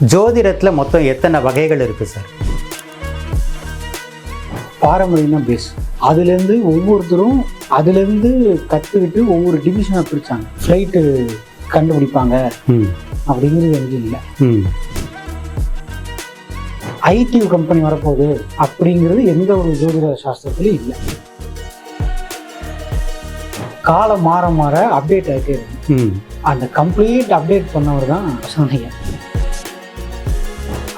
ஜோதிடத்தில் மொத்தம் எத்தனை வகைகள் இருக்குது சார்? பாரம்பரியம் தான் பேஸ். அதுலேருந்து ஒவ்வொருத்தரும் அதுலேருந்து கற்றுக்கிட்டு ஒவ்வொரு டிவிஷனாக பிரித்தாங்க. ஃப்ளைட்டு கண்டுபிடிப்பாங்க அப்படிங்கிறது எங்கேயும் இல்லை. ஐடி கம்பெனி வரப்போகுது அப்படிங்கிறது எந்த ஒரு ஜோதிட சாஸ்திரத்துலையும் இல்லை. காலம் மாற மாற அப்டேட் ஆகிட்டே இருக்கு. அந்த கம்ப்ளீட் அப்டேட் பண்ணவர் தான் சந்தையா.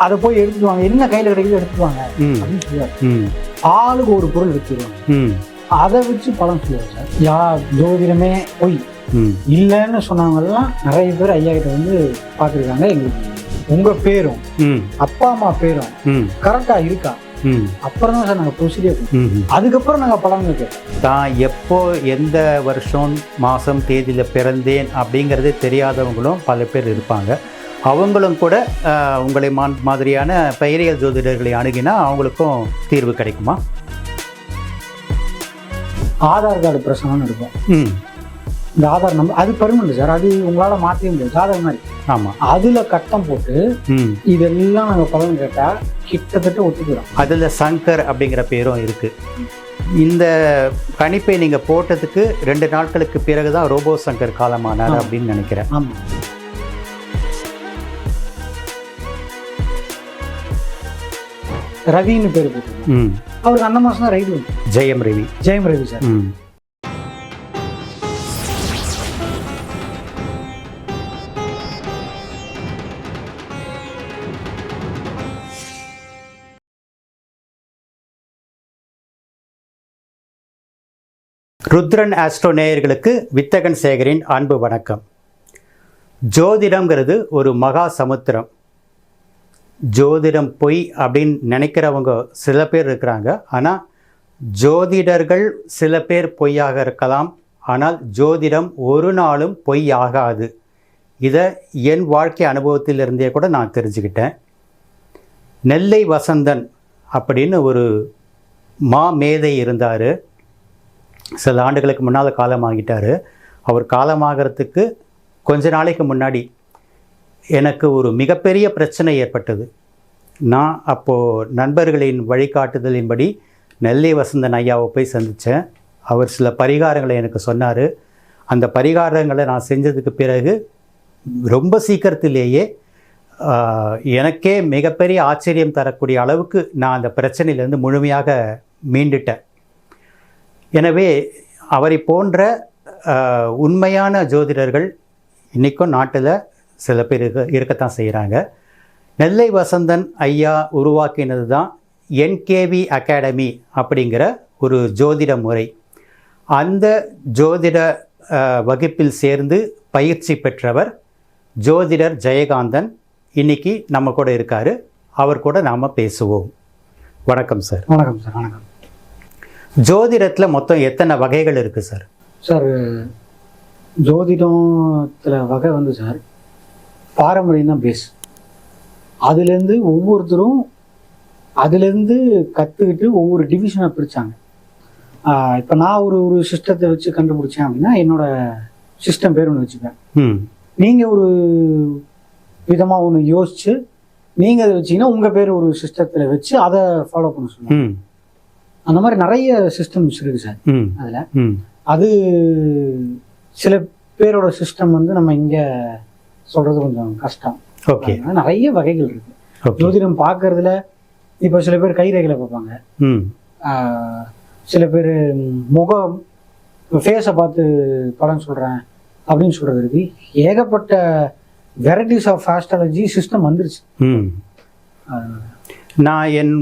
அதை போய் எடுத்துவாங்க, என்ன கையில் கிடைக்குது எடுத்துவாங்க அப்படின்னு சொல்லுவாங்க. ஆளுக்கு ஒரு பொருள் எடுத்துருவாங்க, அதை வச்சு பலன் சொல்லுவாங்க சார். ஜோதிடமே பொய் இல்லைன்னு சொன்னவங்கெல்லாம் நிறைய பேர் ஐயா கிட்ட வந்து பார்த்துருக்காங்க. எங்களுக்கு உங்க பேரும் அப்பா அம்மா பேரும் கரெக்டா இருக்கா, அப்புறம் தான் சார் நாங்கள் ப்ரொசீடியர், அதுக்கப்புறம் நாங்கள் பலன் தான் எப்போ எந்த வருஷம் மாதம் தேதியில் பிறந்தேன் அப்படிங்கிறதே தெரியாதவங்களும் பல பேர் இருப்பாங்க. அவங்களும் கூட உங்களை மாதிரியான பெயரியல் ஜோதிடர்களை அணுகினா அவங்களுக்கும் தீர்வு கிடைக்குமா? ஆதார் கார்டு பிரச்சனைன்னு இருக்கும். இந்த ஆதார் நம்பர் அது பெர்மனன்ட் சார், அது உங்களால் மாற்றவே முடியாது. ஜாதகம் மாதிரி. ஆமாம், அதில் கட்டம் போட்டு இதெல்லாம் நாங்கள் பலன் கேட்டால் கிட்டத்தட்ட ஒத்துக்கிறோம். அதில் சங்கர் அப்படிங்கிற பேரும் இருக்குது. இந்த கணிப்பை நீங்கள் போட்டதுக்கு 2 நாட்களுக்கு பிறகு தான் ரோபோ சங்கர் காலமானார் அப்படின்னு நினைக்கிறேன். ஆமாம். ரவின்னு பேர் போட்டுருக்கோம். அவருக்கு அந்த மாதம் தான் ரைடு வந்து ஜெயம் ரவி சார். ருத்ரன் ஆஸ்ட்ரோ நேயர்களுக்கு வித்தகன் சேகரின் அன்பு வணக்கம். ஜோதிடம்ங்கிறது ஒரு மகா சமுத்திரம். ஜோதிடம் பொய் அப்படின்னு நினைக்கிறவங்க சில பேர் இருக்கிறாங்க. ஆனால் ஜோதிடர்கள் சில பேர் பொய்யாக இருக்கலாம், ஆனால் ஜோதிடம் ஒரு நாளும் பொய் ஆகாது. இதை என் வாழ்க்கை அனுபவத்திலிருந்தே கூட நான் தெரிஞ்சுக்கிட்டேன். நெல்லை வசந்தன் அப்படின்னு ஒரு மேதை இருந்தார். சில ஆண்டுகளுக்கு முன்னால் காலமாகிட்டார். அவர் காலமாகிறதுக்கு கொஞ்ச நாளைக்கு முன்னாடி எனக்கு ஒரு மிகப்பெரிய பிரச்சனை ஏற்பட்டது. நான் அப்போது நண்பர்களின் வழிகாட்டுதலின்படி நெல்லை வசந்தன் ஐயாவை போய் சந்தித்தேன். அவர் சில பரிகாரங்களை எனக்கு சொன்னார். அந்த பரிகாரங்களை நான் செஞ்சதுக்கு பிறகு ரொம்ப சீக்கிரத்திலேயே எனக்கே மிகப்பெரிய ஆச்சரியம் தரக்கூடிய அளவுக்கு நான் அந்த பிரச்சனையிலேருந்து முழுமையாக மீண்டுட்டேன். எனவே அவரை போன்ற உண்மையான ஜோதிடர்கள் இன்றைக்கும் நாட்டில் சில பேர் இருக்கத்தான் செய்கிறாங்க. நெல்லை வசந்தன் ஐயா உருவாக்கினது தான் என்கேவி அகாடமி அப்படிங்கிற ஒரு ஜோதிட முறை. அந்த ஜோதிட வகுப்பில் சேர்ந்து பயிற்சி பெற்றவர் ஜோதிடர் ஜெயகாந்தன் இன்னைக்கு நம்ம கூட இருக்கார். அவர் கூட நாம் பேசுவோம். வணக்கம் சார். வணக்கம் சார். வணக்கம். ஜோதிடத்தில் மொத்தம் எத்தனை வகைகள் இருக்குது சார்? சார் ஜோதிடத்தில் வகை வந்து சார் பாரம்பரியம் தான் பேஸ். அதுலேருந்து ஒவ்வொருத்தரும் அதுலேருந்து கற்றுக்கிட்டு ஒவ்வொரு டிவிஷனாக பிரித்தாங்க. இப்போ நான் ஒரு சிஸ்டத்தை வச்சு கண்டுபிடிச்சேன் அப்படின்னா என்னோட சிஸ்டம் பேர் ஒன்று வச்சுப்பேன். நீங்கள் ஒரு விதமாக ஒன்று யோசித்து நீங்கள் அதை வச்சிங்கன்னா உங்கள் பேர் ஒரு சிஸ்டத்தில் வச்சு அதை ஃபாலோ பண்ண சொல்லுவாங்க. அந்த மாதிரி நிறைய சிஸ்டம்ஸ் இருக்குது சார். அதில் அது சில பேரோட சிஸ்டம் வந்து நம்ம இங்கே சொல்கிறது கொஞ்சம் கஷ்டம். ஓகே. நிறைய வகைகள் இருக்குது ஜோதிடம் பார்க்கறதுல. இப்போ சில பேர் கைரேகையில் பார்ப்பாங்க, சில பேர் முகம் ஃபேஸை பார்த்து பலன் சொல்கிறேன் அப்படின்னு சொல்கிறது இருக்கு. ஏகப்பட்ட வெரைட்டிஸ் ஆஃப் ஆஸ்ட்ராலஜி சிஸ்டம் வந்துருச்சு. நான் என்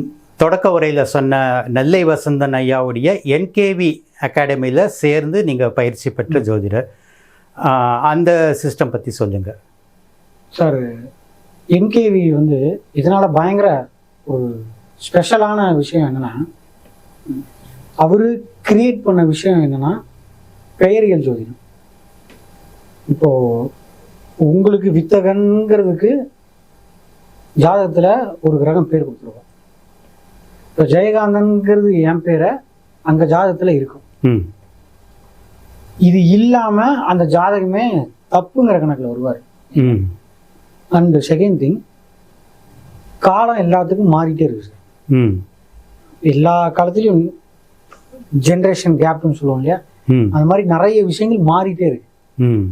தொடக்க உரையில் சொன்ன நெல்லை வசந்தன் ஐயாவுடைய என்கேவி அகாடமியில் சேர்ந்து நீங்கள் பயிற்சி பெற்ற ஜோதிடர், அந்த சிஸ்டம் பற்றி சொல்லுங்கள் சார். என்கேவி வந்து இதனால் பயங்கர ஒரு ஸ்பெஷலான விஷயம் என்னென்னா, அவர் கிரியேட் பண்ண விஷயம் என்னென்னா பெயரியல் ஜோதிடம். இப்போது உங்களுக்கு வித்தகன்கிறதுக்கு ஜாதகத்தில் ஒரு கிரகம் பேர் கொடுத்துருவோம். இப்போ ஜெயகாந்தன்கிறது என் பேரை அங்கே ஜாதகத்தில் இருக்கும். இது இல்லாமல் அந்த ஜாதகமே தப்புங்கிற கணக்கில் வருவார். அண்ட் செகண்ட் திங், காலம் எல்லாத்துக்கும் மாறிட்டே இருக்கு சார். ம் எல்லா காலத்துலேயும் ஜென்ரேஷன் கேப்னு சொல்லுவோம் இல்லையா, ம் அந்த மாதிரி நிறைய விஷயங்கள் மாறிட்டே இருக்கு. ம்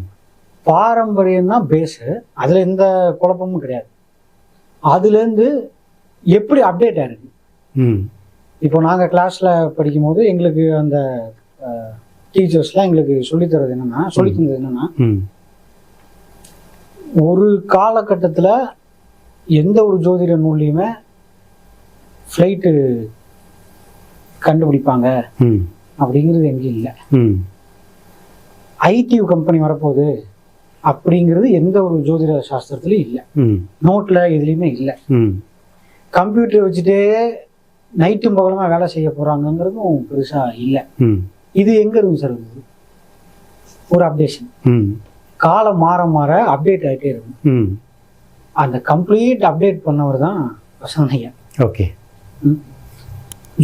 பாரம்பரியம் தான் பேஸு, அதில் எந்த குழப்பமும் கிடையாது. அதுலேருந்து எப்படி அப்டேட் ஆயிருக்கு. ம் இப்போ நாங்கள் கிளாஸில் படிக்கும்போது எங்களுக்கு அந்த டீச்சர்ஸ்லாம் எங்களுக்கு சொல்லித்தரது என்னன்னா, சொல்லி தந்தது என்னன்னா, ம் ஒரு காலகட்டத்தில் எந்த ஒரு ஜோதிட நூல்லையுமே ஃப்ளைட்டு கண்டுபிடிப்பாங்க ம் அப்படிங்கிறது எங்கேயும் இல்லை. ம் ஐடியூ கம்பெனி வரப்போகுது அப்படிங்கிறது எந்த ஒரு ஜோதிட சாஸ்திரத்துலையும் இல்லை, ம் நோட்டில் எதுலேயுமே இல்லை. ம் கம்ப்யூட்டர் வச்சுட்டே நைட்டும் பகலமா வேலை செய்ய போறாங்கிறதும் பெருசா இல்லை. ம் இது எங்க இருக்கு சார்? ஒரு அப்டேஷன். ம் காலம் மாற மாற அப்டேட் ஆகிட்டே இருக்கும். ம் அந்த கம்ப்ளீட் அப்டேட் பண்ணவர் தான் வசந்த் ஐயா. ஓகே.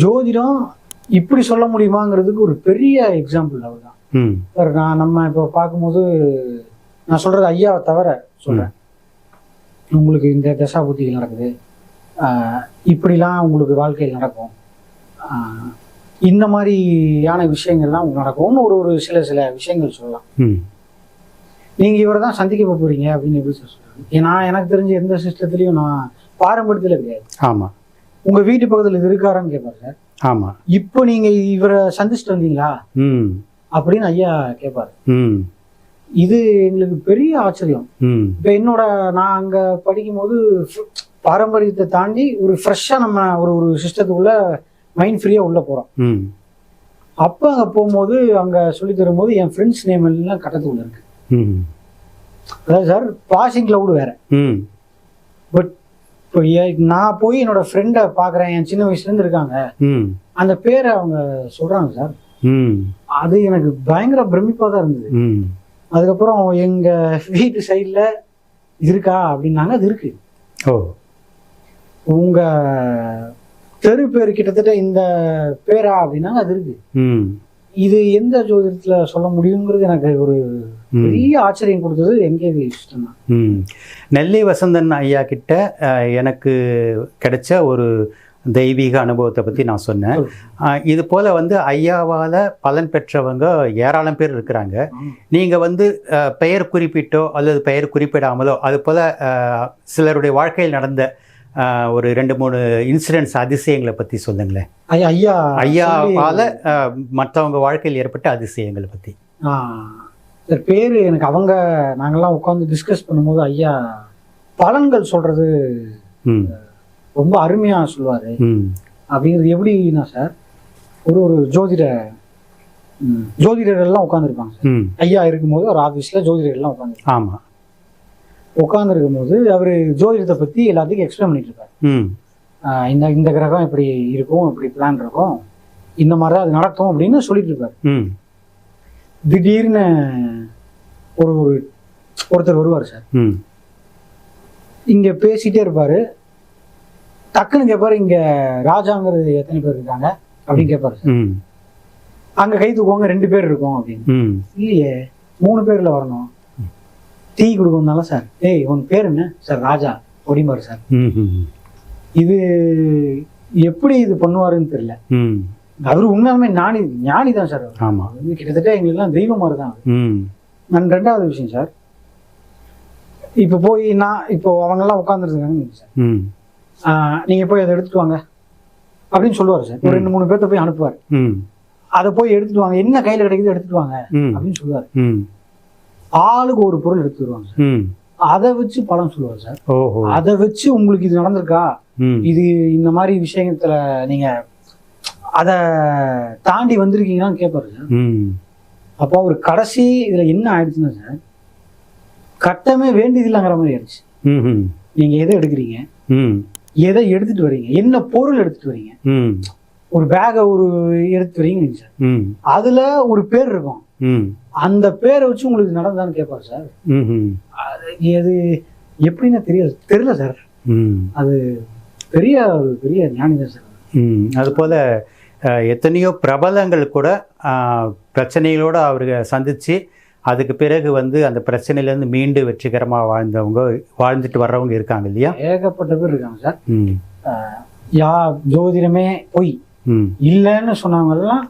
ஜோதிடம் இப்படி சொல்ல முடியுமாங்கிறதுக்கு ஒரு பெரிய எக்ஸாம்பிள் அவர் தான். ம் சார் நம்ம இப்போ பார்க்கும்போது நான் சொல்றது ஐயாவை தவிர சொல்றேன். உங்களுக்கு இந்த தசாபுத்திகள் நடக்குது, இப்படிலாம் உங்களுக்கு வாழ்க்கையில் நடக்கும், இந்த மாதிரியான விஷயங்கள்லாம் உங்களுக்கு நடக்கும்னு ஒரு சில விஷயங்கள் சொல்லலாம். ம் நீங்கள் இவரை தான் சந்திக்க போகிறீங்க அப்படின்னு எப்படி சார் சொல்லுவாங்க? ஏன்னா எனக்கு தெரிஞ்ச எந்த சிஸ்டத்துலையும் நான் பாரம்பரியத்தில் கிடையாது. ஆமாம். உங்கள் வீட்டு பக்கத்தில் இது இருக்காரான்னு கேட்பார் சார். ஆமாம். இப்போ நீங்கள் இவரை சந்திச்சுட்டு வந்தீங்களா ம் அப்படின்னு ஐயா கேட்பார். ம் இது எங்களுக்கு பெரிய ஆச்சரியம். ம் இப்போ நான் அங்கே படிக்கும்போது பாரம்பரியத்தை தாண்டி ஒரு ஃப்ரெஷ்ஷாக நம்ம ஒரு சிஸ்டத்துக்குள்ள மைண்ட் ஃப்ரீயாக உள்ளே போகிறோம். ம் அப்போ அங்கே போகும்போது அங்கே சொல்லி தரும்போது என் ஃப்ரெண்ட்ஸ் நேம் எல்லாம் கட்டத்துக்குள்ள இருக்கு. ம் அதாவது சார் பாசிங் கிளவுடு வேற. ம் பட் இப்போ நான் போய் என்னோட ஃப்ரெண்டை பார்க்குறேன், என் சின்ன வயசுலேருந்து இருக்காங்க, ம் அந்த பேரை அவங்க சொல்கிறாங்க சார். ம் அது எனக்கு பயங்கர பிரமிப்பாக தான் இருந்தது. ம் அதுக்கப்புறம் எங்கள் வீட்டு சைடில் இருக்கா அப்படின்னாங்க. அது இருக்கு. ஓ. உங்கள் தெரு பேர் கிட்டத்தட்ட இந்த பேரா அப்படின்னாங்க. அது இருக்கு. ம் இது எந்த ஜோதிடத்தில் சொல்ல முடியுங்கிறது எனக்கு ஒரு பெரிய ஆச்சரியம் கொடுத்தது எங்கேவி சிஸ்டம் தான். ம் நெல்லி வசந்தன் ஐயா கிட்ட எனக்கு கிடைச்ச ஒரு தெய்வீக அனுபவத்தை பற்றி நான் சொன்னேன். இது போல் ஐயாவால் பலன் பெற்றவங்க ஏராளம் பேர் இருக்கிறாங்க. நீங்கள் பெயர் குறிப்பிட்டோ அல்லது பெயர் குறிப்பிடாமலோ அது போல் சிலருடைய வாழ்க்கையில் நடந்த ஒரு 2-3 இன்சிடென்ட்ஸ் அதிசயங்களை பற்றி சொல்லுங்களேன். ஐயாவால் மற்றவங்க வாழ்க்கையில் ஏற்பட்ட அதிசயங்களை பற்றி. சார் பேர் எனக்கு நாங்கள்லாம் உட்காந்து டிஸ்கஸ் பண்ணும்போது ஐயா பலன்கள் சொல்கிறது ரொம்ப அருமையாக சொல்லுவார். அப்படிங்கிறது எப்படின்னா சார், ஒரு ஜோதிடர்கள்லாம் உட்காந்துருப்பாங்க சார். ஐயா இருக்கும்போது ஒரு ஆஃபீஸில் ஜோதிடர்கள்லாம் உட்காந்துருப்பாங்க. ஆமாம். உட்காந்துருக்கும் போது அவர் ஜோதிடத்தை பற்றி எல்லாத்துக்கும் எக்ஸ்பிளைன் பண்ணிட்டு இருப்பார். இந்த கிரகம் இப்படி இருக்கும், இப்படி பிளான் இருக்கும், இந்த மாதிரி தான் அது நடக்கும் அப்படின்னு சொல்லிட்டு இருப்பார். திடீர்னு ஒருத்தர் வருவார் சார். இங்கே பேசிகிட்டே இருப்பார். டக்குன்னு கேட்பாரு, இங்கே ராஜாங்கிறது எத்தனை பேர் இருக்காங்க அப்படின்னு கேட்பாரு சார். அங்கே கை தூக்குவாங்க, 2 பேர் இருக்கும் அப்படின்னு. இல்லையே 3 பேரில் வரணும். டீ கொடுக்கணும்னால சார், ஏய் உன் பேர் என்ன சார்? ராஜா அப்படிம்பாரு சார். இது எப்படி இது பண்ணுவாருன்னு தெரியல. அவரு உண்மையாலுமே ஞானி தான் சார். ஆமா, கிட்டத்தட்ட எங்களுக்குலாம் தெய்வம் மாதிரி தான். நான் 2வது விஷயம் சார், இப்போ போய் இப்போ அவங்கெல்லாம் உட்காந்துருக்காங்க சார், நீங்க போய் அதை எடுத்துட்டு வாங்க அப்படின்னு சொல்லுவார் சார். ஒரு 2-3 பேர்த்த போய் அனுப்புவார். அதை போய் எடுத்துட்டு வாங்க, என்ன கையில கிடைக்குது எடுத்துட்டு வாங்க அப்படின்னு சொல்லுவாரு. ஆளுக்கு ஒரு பொருள் எடுத்து வருவாங்க சார். அதை வச்சு பலன் சொல்லுவார் சார். அதை வச்சு உங்களுக்கு இது நடந்திருக்கா, இது இந்த மாதிரி விஷயத்துல நீங்க அதை தாண்டி வந்திருக்கீங்கன்னு கேட்பாரு சார். அப்போ ஒரு கடைசி இதுல என்ன ஆயிடுச்சுன்னா சார், கட்டமே வேண்டியது இல்லைங்கிற மாதிரி ஆயிடுச்சு. நீங்க எதை எடுக்கிறீங்க, எதை எடுத்துட்டு வரீங்க, என்ன பொருள் எடுத்துட்டு வரீங்க, ஒரு பேக எடுத்துட்டு வரீங்க சார், அதுல ஒரு பேர் இருக்கும், அந்த பேரை வச்சு உங்களுக்கு நடந்தான்னு கேட்பாரு சார். அது எப்படின்னா தெரியல சார். அது ஒரு பெரிய ஞானி தான் சார். அது போல எத்தனையோ பிரபலங்கள் கூட பிரச்சனைகளோடு அவர்கள் சந்தித்து அதுக்கு பிறகு வந்து அந்த பிரச்சனையிலேருந்து மீண்டு வெற்றிகரமாக வாழ்ந்துட்டு வர்றவங்க இருக்காங்க இல்லையா? ஏகப்பட்ட பேர் இருக்காங்க சார். ம் ஜோதிடமே பொய் இல்லைன்னு சொன்னவங்கெல்லாம்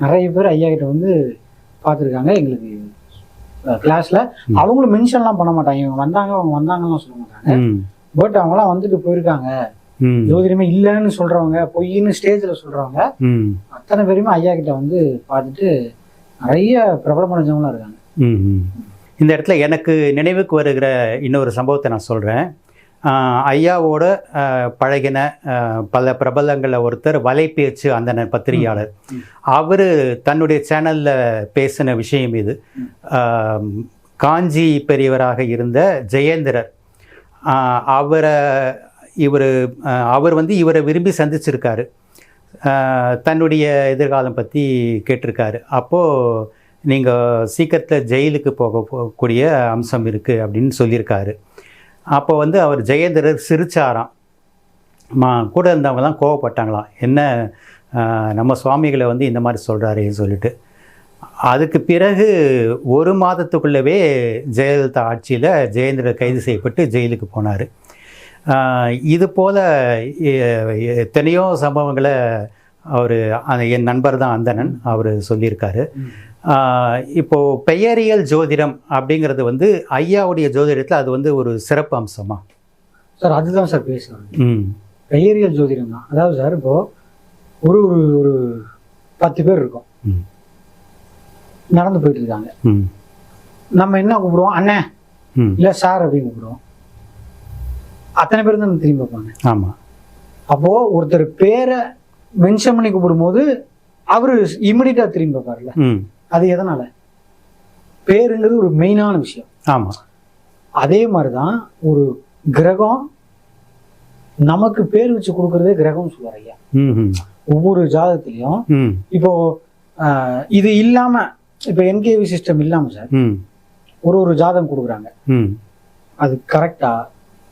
நிறைய பேர் ஐயா கிட்ட வந்து பார்த்துருக்காங்க. எங்களுக்கு கிளாஸ்ல அவங்களும் மென்ஷன்லாம் பண்ண மாட்டாங்க, இவங்க வந்தாங்க அவங்க வந்தாங்கலாம் சொல்ல மாட்டாங்க. பட் அவங்களாம் வந்துட்டு போயிருக்காங்க. ஜோதிடமே இல்லைன்னு சொல்றவங்க, பொய்ன்னு ஸ்டேஜ்ல சொல்றவங்க அத்தனை பேருமே ஐயா கிட்ட வந்து பார்த்துட்டு நிறைய பிரபலமடைஞ்சவங்களாம் இருக்காங்க. இந்த இடத்துல எனக்கு நினைவுக்கு வருகிற இன்னொரு சம்பவத்தை நான் சொல்கிறேன். ஐயாவோட பழகின பல பிரபலங்களில் ஒருத்தர் வலைபேச்சு அந்த பத்திரிகையாளர். அவர் தன்னுடைய சேனலில் பேசின விஷயம் இது. காஞ்சி பெரியவராக இருந்த ஜெயேந்திரர் அவர் வந்து இவரை விரும்பி சந்திச்சிருக்காரு. தன்னுடைய எதிர்காலம் பற்றி கேட்டிருக்காரு. அப்போது நீங்கள் சீக்கிரத்தில் ஜெயிலுக்கு போகக்கூடிய அம்சம் இருக்குது அப்படின்னு சொல்லியிருக்காரு. அப்போ வந்து அவர் ஜெயேந்திரர் சிரிச்சாராம். கூட இருந்தவங்கலாம் கோவப்பட்டாங்களாம், என்ன நம்ம சுவாமிகளை வந்து இந்த மாதிரி சொல்கிறாரேன்னு சொல்லிட்டு. அதுக்கு பிறகு 1 மாதத்துக்குள்ளவே ஜெயலலிதா ஆட்சியில் ஜெயேந்திரர் கைது செய்யப்பட்டு ஜெயிலுக்கு போனார். இது போல் எத்தனையோ சம்பவங்களை அவர் என் நண்பர் தான் அந்தணன் அவர் சொல்லியிருக்காரு. இப்போது பெயரியல் ஜோதிடம் அப்படிங்கிறது வந்து ஐயாவுடைய ஜோதிடத்தில் அது வந்து ஒரு சிறப்பு அம்சமா சார்? அதுதான் சார் பேசுகிறேன். பெயரியல் ஜோதிடம் தான். அதாவது சார் இப்போது ஒரு ஒரு 10 பேர் இருக்கோம், நடந்து போயிட்டு இருக்காங்க. நம்ம என்ன கூப்பிடுவோம்? அண்ணன் இல்லை சார் அப்படின்னு கூப்பிடுவோம். அத்தனை பேர் தான் திரும்பி பார்ப்பாங்க. ஆமாம். அப்போது ஒருத்தர் பேரை மென்ஷன் பண்ணி கூப்பிடும்போது அவர் இமிடியட்டாக திரும்பி பார்ப்பார்ல, அது எதனால? பேருங்கிறது ஒரு மெயினான விஷயம். ஆமாம். அதே மாதிரி தான் ஒரு கிரகம் நமக்கு பேர் வச்சு கொடுக்கறதே கிரகம் சொல்லுவார் ஐயா. ஒவ்வொரு ஜாதகத்திலையும் இப்போ இது இல்லாம இப்போ என்கேவி சிஸ்டம் இல்லாம சார் ஒரு ஜாதகம் கொடுக்குறாங்க. அது கரெக்டா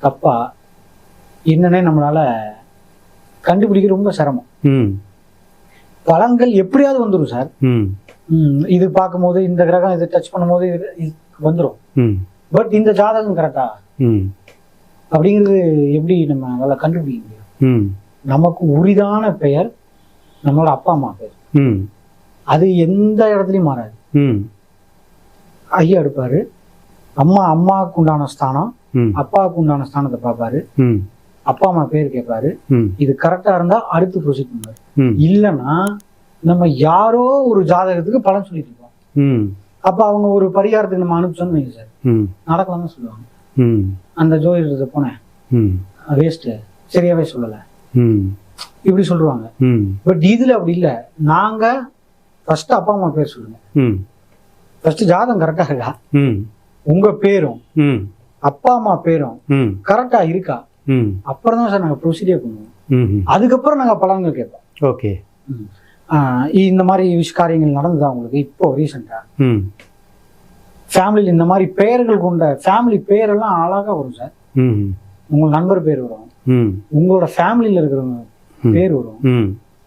தப்பா என்னன்னே நம்மளால கண்டுபிடிக்க ரொம்ப சிரமம். பலன்கள் எப்படியாவது வந்துடும் சார். இது பார்க்கும்போது இந்த கிரகம் இது டச் பண்ணும்போது இது வந்துடும். பட் இந்த ஜாதகம் கரெக்டா அப்படிங்கிறது எப்படி நம்ம நல்லா கண்டுபிடிக்க முடியும்? நமக்கு உரிதான பெயர் நம்மளோட அப்பா அம்மா பெயர், அது எந்த இடத்துலையும் மாறாது. ஐயா எடுப்பாரு, அம்மாவுக்கு உண்டான ஸ்தானம், அப்பாவுக்கு உண்டான ஸ்தானத்தை பார்ப்பாரு, அப்பா அம்மா பேர் கேட்பாரு. இது கரெக்டா இருந்தா அடுத்து ப்ரொசீட் பண்ணுவாரு. இல்லைன்னா நம்ம யாரோ ஒரு ஜாதகத்துக்கு பலன் சொல்லிட்டு இருக்கோம். அப்ப அவங்க ஒரு பரிகாரத்துக்கு நம்ம அனுப்பிச்சோம்னு வைங்க சார், நடக்கலாம் தான் சொல்லுவாங்க. அந்த ஜோதிடத்தை போனேன், வேஸ்ட், சரியாவே சொல்லல, இப்படி சொல்லுவாங்க. பட் இதுல அப்படி இல்லை. நாங்க ஃபர்ஸ்ட் அப்பா அம்மா பேர் சொல்லுங்க, ஃபர்ஸ்ட் ஜாதகம் கரெக்டா இருக்கா, உங்க பேரும் அப்பா அம்மா பேரும் கரெக்டா இருக்கா, அப்புறம் தான் சார் நாங்க ப்ரொசீடியர் பண்ணுவோம். அதுக்கப்புறம் நாங்க பலன்கள் கேட்போம். ஓகே, இந்த மாதிரி காரியங்கள் நடந்ததா உங்களுக்கு இப்போ ரீசெண்டா? ஃபேமிலியில் இந்த மாதிரி பெயர்கள் கொண்ட ஃபேமிலி பேரெல்லாம் அழகா வரும் சார். உங்க நண்பர் பேர் வரும், உங்களோட ஃபேமிலியில இருக்கிறவங்க பேர் வரும்.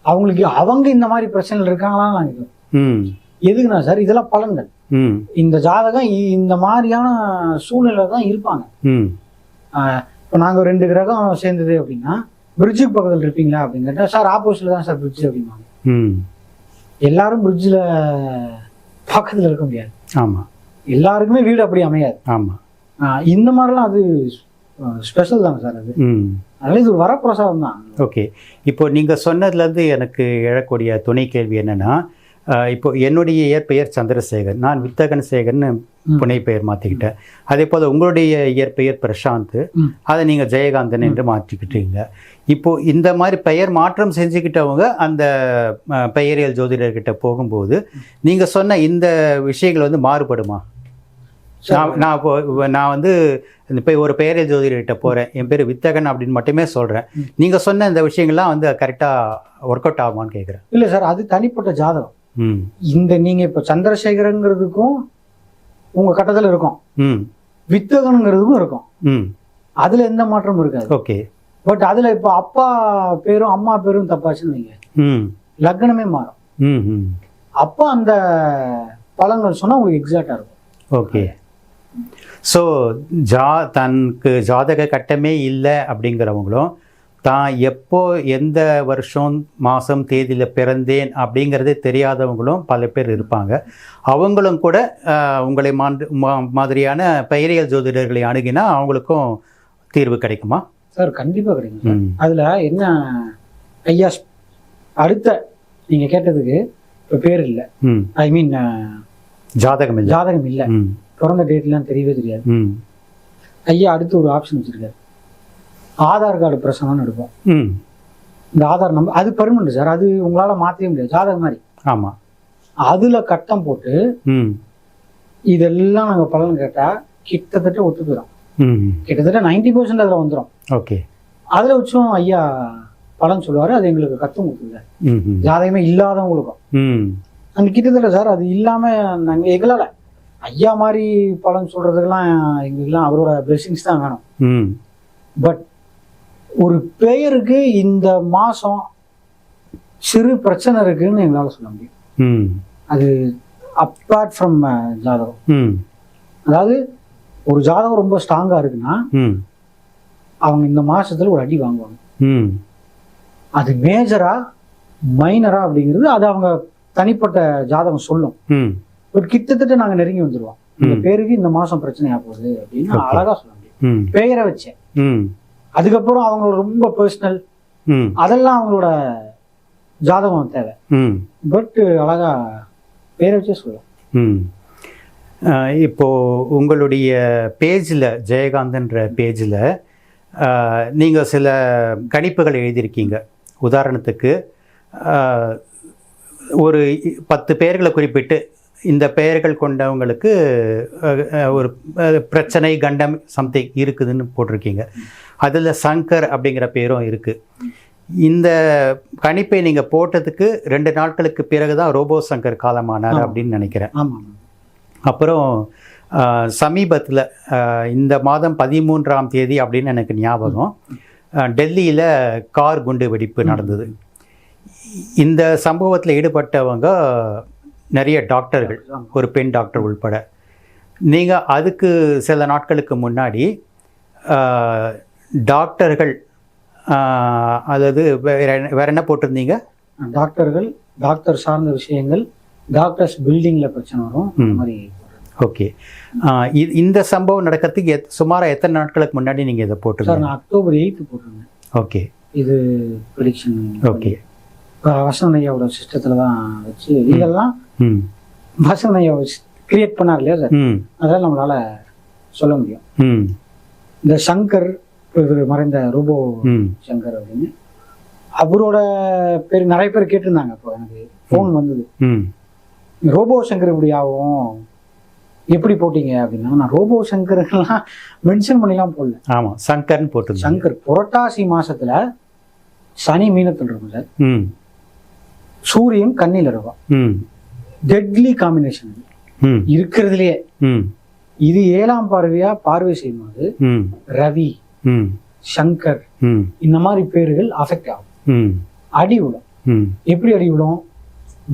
அவங்களுக்கு அவங்க இந்த மாதிரி பிரச்சனைகள் இருக்காங்களான்னு நாங்க கேட்போம். எதுக்குன்னா சார் இதெல்லாம் பலன்கள். இந்த ஜாதகம் இந்த மாதிரியான சூழ்நிலை தான் இருப்பாங்க. இப்போ நாங்கள் 2 கிரகம் சேர்ந்தது அப்படின்னா பிரிட்ஜுக்கு பக்கத்தில் இருப்பீங்களா அப்படின்னு கேட்டால், சார் ஆப்போசிட்ல தான் சார் பிரிட்ஜ் அப்படின்னாங்க. எல்லாரும் பிரிட்ஜில் பக்கத்தில் இருக்க முடியாது. ஆமாம். எல்லாருக்குமே வீடு அப்படி அமையாது. ஆமாம். இந்த மாதிரிலாம் அது ஸ்பெஷல் தாங்க சார். அது அதனால இது ஒரு வரப்பிரசாதம் தான். ஓகே, இப்போ நீங்கள் சொன்னதுலேருந்து எனக்கு எழக்கூடிய துணை கேள்வி என்னென்னா, இப்போ என்னுடைய இயற்பெயர் சந்திரசேகர், நான் வித்தகன் சேகர்னு புனை பெயர் மாற்றிக்கிட்டேன். அதே போல் உங்களுடைய இயற்பெயர் பிரசாந்த், அதை நீங்கள் ஜெயகாந்தன் என்று மாற்றிக்கிட்டீங்க. இப்போது இந்த மாதிரி பெயர் மாற்றம் செஞ்சுக்கிட்டவங்க அந்த பெயரியல் ஜோதிடர்கிட்ட போகும்போது நீங்கள் சொன்ன இந்த விஷயங்கள் வந்து மாறுபடுமா? நான் வந்து இப்போ ஒரு பெயரியல் ஜோதிடர்கிட்ட போகிறேன், என் பேர் வித்தகன் அப்படின்னு மட்டுமே சொல்கிறேன், நீங்கள் சொன்ன இந்த விஷயங்கள்லாம் வந்து கரெக்டாக ஒர்க் அவுட் ஆகுமான்னு கேட்குறேன். இல்லை சார், அது தனிப்பட்ட ஜாதகம். இந்த நீங்கள் இப்போ சந்திரசேகரங்கிறதுக்கும் உங்கள் கட்டத்தில் இருக்கும், வித்தகனுங்கிறதுக்கும் இருக்கும், அதில் எந்த மாற்றமும் இருக்காது. ஓகே. பட் அதில் இப்போ அப்பா பேரும் அம்மா பேரும் தப்பாச்சுன்னு வைங்க, லக்னமே மாறும். அப்போ அந்த பலன்கள் சொன்னால் உங்களுக்கு எக்ஸாக்டாக இருக்கும். ஓகே. ஸோ தனக்கு ஜாதக கட்டமே இல்லை அப்படிங்கிறவங்களும் தான் எப்போ எந்த வருஷம் மாதம் தேதியில் பிறந்தேன் அப்படிங்கிறதே தெரியாதவங்களும் பல பேர் இருப்பாங்க. அவங்களும் கூட உங்களை மாதிரியான பெயரியல் ஜோதிடர்களை அணுகினா அவங்களுக்கும் தீர்வு கிடைக்குமா சார்? கண்டிப்பாக கிடைக்கும் சார். அதில் என்ன ஐயா அடுத்த நீங்கள் கேட்டதுக்கு இப்போ பேர் இல்லை, ஐ மீன் ஜாதகம் இல்லை, பிறந்த டேட்லாம் தெரியவே தெரியாது. ஐயா அடுத்து ஒரு ஆப்ஷன் வச்சுருக்காரு, ஆதார் கார்டு பிரசனம்னு எடுப்போம். இந்த ஆதார் நம்பர் அது பெர்மனன்ட் சார், அது உங்களால் மாற்றவே முடியாது, ஜாதகம் மாதிரி. ஆமாம். அதில் கட்டம் போட்டு இதெல்லாம் நாங்கள் பலன் கேட்டால் கிட்டத்தட்ட ஒத்து போயிடும். கிட்டத்தட்ட 90% அதில் வந்துடும். ஓகே. அதில் வச்சும் ஐயா பலன் சொல்லுவார். அது எங்களுக்கு கட்டம் கொடுத்துருக்காரு, ஜாதகமே இல்லாதவங்களுக்கும். அந்த கிட்டத்தட்ட சார் அது இல்லாமல் நாங்கள் எங்களால் ஐயா மாதிரி பலன் சொல்கிறதுக்கெல்லாம் எங்களுக்கெல்லாம் அவரோட பிளெஸிங்ஸ் தான் வேணும். பட் ஒரு பெயருக்கு இந்த மாதம் சிறு பிரச்சனை இருக்குன்னு எங்களால் சொல்ல முடியும். அது அப்பார்ட் ஃப்ரம் ஜாதகம். அதாவது ஒரு ஜாதகம் ரொம்ப ஸ்ட்ராங்காக இருக்குன்னா அவங்க இந்த மாதத்தில் ஒரு அடி வாங்குவாங்க. அது மேஜரா மைனரா அப்படிங்கிறது அது அவங்க தனிப்பட்ட ஜாதகம் சொல்லும். பட் கிட்டத்தட்ட நாங்கள் நெருங்கி வந்துடுவோம். இந்த பேருக்கு இந்த மாதம் பிரச்சனையா போகுது அப்படின்னு அழகாக சொல்ல முடியும் பெயரை வச்சேன். அதுக்கப்புறம் அவங்களோட ரொம்ப பர்சனல் அதெல்லாம் அவங்களோட ஜாதகம் தேவை. பட் அழகா பேரை வச்சே சொல்லலாம். இப்போ உங்களுடைய பேஜில் ஜெயகாந்தன்ற பேஜில் நீங்கள் சில கணிப்புகள் எழுதியிருக்கீங்க. உதாரணத்துக்கு ஒரு 10 பெயர்களை குறிப்பிட்டு இந்த பெயர்கள் கொண்டவங்களுக்கு ஒரு பிரச்சனை கண்டம் சம்திங் இருக்குதுன்னு போட்டிருக்கீங்க. அதில் சங்கர் அப்படிங்கிற பேரும் இருக்குது. இந்த கணிப்பை நீங்கள் போட்டதுக்கு 2 நாட்களுக்கு பிறகு தான் ரோபோ சங்கர் காலமானார் அப்படின்னு நினைக்கிறேன். அப்புறம் சமீபத்தில் இந்த மாதம் 13ஆம் தேதி அப்படின்னு எனக்கு ஞாபகம், டெல்லியில் கார் குண்டு வெடிப்பு நடந்தது. இந்த சம்பவத்தில் ஈடுபட்டவங்க நிறைய டாக்டர்கள், ஒரு பெண் டாக்டர் உள்பட. நீங்கள் அதுக்கு சில நாட்களுக்கு முன்னாடி டாக்டர்கள் அதாவது வேற என்ன போட்டிருந்தீங்க? டாக்டர்கள், டாக்டர் சார்ந்த விஷயங்கள், டாக்டர்ஸ் பில்டிங்கில் பிரச்சனை வரும் மாதிரி. ஓகே. இந்த சம்பவம் நடக்கிறதுக்கு சுமாராக எத்தனை நாட்களுக்கு முன்னாடி நீங்கள் இதை போட்டுருங்க? நான் அக்டோபர் 8 போட்டிருந்தேன். ஓகே. இது ப்ரெடிக்ஷன். ஓகே. வசந்த் ஐயாவோட சிஸ்டத்தில் தான் வச்சு இதெல்லாம் வசந்த் ஐயா கிரியேட் பண்ணார் இல்லையா சார், அதெல்லாம் நம்மளால சொல்ல முடியும். இந்த சங்கர் மறைந்த ரோபோ சங்கர் அப்படின்னு அவரோட பேர் நிறைய பேர் கேட்டிருந்தாங்க. இப்போ எனக்கு ஃபோன் வந்தது, ரோபோ சங்கர் இப்படி ஆகும் எப்படி போட்டீங்க அப்படின்னா, நான் ரோபோ சங்கர்லாம் மென்ஷன் பண்ணிலாம் போடல. ஆமாம், சங்கர்னு போட்டு. சங்கர் புரட்டாசி மாசத்துல சனி மீனத்தில் இருக்கும் சார், சூரியன் கண்ணில் இருக்கும். டெட்லி காம்பினேஷன் இருக்கிறதுலயே. இது 7ஆம் பார்வையா பார்வை செய்யும்போது ரவி, சங்கர் இந்த மாதிரி பேர்கள் அஃபெக்ட் ஆகும், அடி விடும். எப்படி அடி விடும்?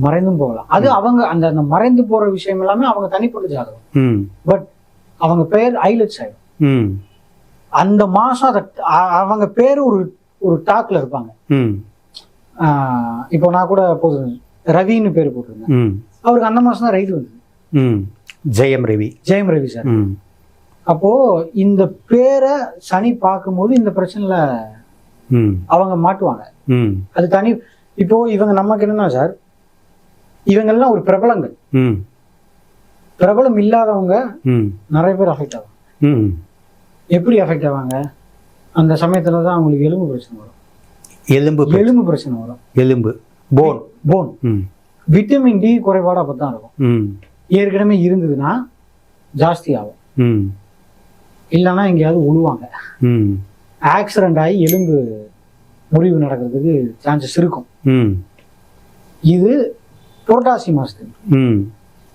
மறைந்தும் போகலாம். அது அவங்க அந்த மறைந்து போற விஷயம் எல்லாமே அவங்க தனிப்பட்ட ஜாதகம். பட் அவங்க பெயர் ஹைலைட்ஸ் ஆயிடும். அந்த மாசம் அவங்க பேர் ஒரு டாக்ல இருப்பாங்க. இப்போ நான் கூட ரவின்னு பேர் போட்டிருந்தேன், அவருக்கு அந்த மாசம் தான் ரைடு வந்தது. ஜெயம் ரவி சார். அப்போ இந்த பேரை சனி பார்க்கும்போது இந்த பிரச்சனைல அவங்க மாட்டுவாங்க. அது தனி. இப்போ இவங்க நமக்கு என்னன்னா சார், இவங்கெல்லாம் ஒரு பிரபலங்கள். பிரபலம் இல்லாதவங்க நிறைய பேர் அஃபெக்ட் ஆவாங்க. எப்படி அஃபெக்ட் ஆவாங்க? அந்த சமயத்துல தான் அவங்களுக்கு எலும்பு பிரச்சனை வரும். எலும்பு பிரச்சனை வரும். எலும்பு போன் விட்டமின் டி குறைபாடு அப்பதான் இருக்கும். ஏற்கனவே இருந்ததுன்னா ஜாஸ்தி ஆகும், இல்லைன்னா எங்கேயாவது உழுவாங்க, ஆக்சிடென்ட் ஆகி எலும்பு முறிவு நடக்கிறதுக்கு சான்சஸ் இருக்கும். இது புரட்டாசி மாசத்துக்கு.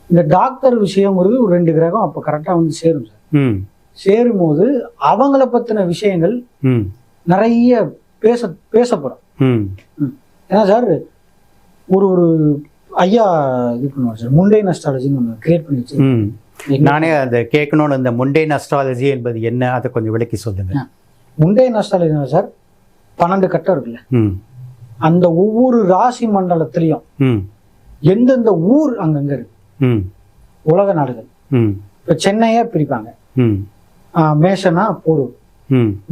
இந்த டாக்டர் விஷயங்கிறது ஒரு 2 கிரகம் அப்போ கரெக்டாக வந்து சேரும் சார். சேரும் போது அவங்கள பத்தின விஷயங்கள் நிறைய பேசப்படும். ஏன்னா சார் ஒரு ஐயா இது பண்ணுவார் சார், முண்டை அஸ்ட்ராலஜின்னு ஒன்று கிரியேட் பண்ணி வச்சு. நானே அதை கேட்கணும்னு, இந்த முண்டேன் அஸ்ட்ராலஜி என்பது என்ன, அதை கொஞ்சம் விளக்கி சொல்லுங்க. முண்டேன் அஸ்ட்ராலஜி சார் 12 கட்டம் இருக்குல்ல, அந்த ஒவ்வொரு ராசி மண்டலத்திலையும் எந்தெந்த ஊர் அங்கங்க இருக்கு, உலக நாடுகள். இப்போ சென்னையா பிரிப்பாங்க. மேஷனா போரூர்,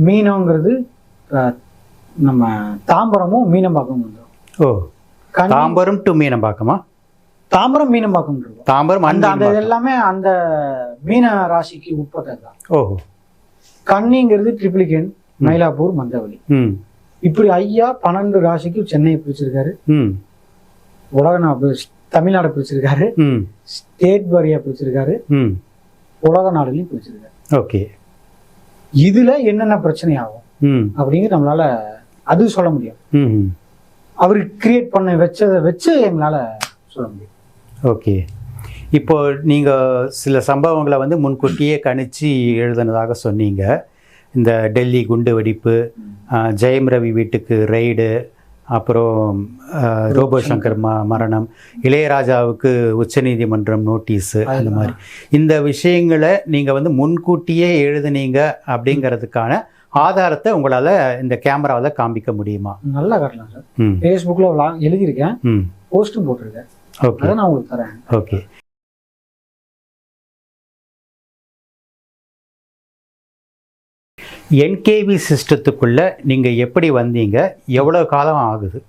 மீனங்கிறது நம்ம தாம்பரமும் மீனம்பாக்கம் வந்துடும். ஓ, தாம்பரம் டு மீனம்பாக்கமா? தாம்பரம் மீனம்பாக்கம் இருக்கும். தாம்பரம் அந்த எல்லாமே அந்த மீன ராசிக்கு உட்பட்டது தான். ஓஹோ. கன்னிங்கிறது ட்ரிப்ளிகேன், மயிலாப்பூர், மந்தவெளி. இப்படி ஐயா 12 ராசிக்கு சென்னையை பிரிச்சிருக்காரு, தமிழ்நாடு பிரிச்சிருக்காரு, ஸ்டேட் வாரியா பிரிச்சிருக்காரு, உலக நாடுலையும் பிரிச்சிருக்காரு. ஓகே. இதுல என்னென்ன பிரச்சனை ஆகும் அப்படிங்கிற நம்மளால அது சொல்ல முடியும். அவர் கிரியேட் பண்ண வச்சதை வச்சு எங்களால சொல்ல முடியும். ஓகே. இப்போ நீங்கள் சில சம்பவங்களை வந்து முன்கூட்டியே கணிச்சு எழுதுனதாக சொன்னீங்க. இந்த டெல்லி குண்டு வெடிப்பு, ஜெயம் ரவி வீட்டுக்கு ரெய்டு, அப்புறம் ரோபோ சங்கர் மரணம், இளையராஜாவுக்கு உச்சநீதிமன்றம் நோட்டீஸு, அந்த மாதிரி இந்த விஷயங்களை நீங்கள் வந்து முன்கூட்டியே எழுதுனீங்க அப்படிங்கிறதுக்கான ஆதாரத்தை உங்களால் இந்த கேமராவில் காண்பிக்க முடியுமா? நல்லா காட்டலாம் சார். ஃபேஸ்புக்கில் எழுதியிருக்கேன், போஸ்ட்டும் போட்டிருக்கேன். ஓகே, நான் உங்களுக்கு தரேன். ஓகே. என்கேவி சிஸ்டத்துக்குள்ளே நீங்கள் எப்படி வந்தீங்க? எவ்வளோ காலம் ஆகுது?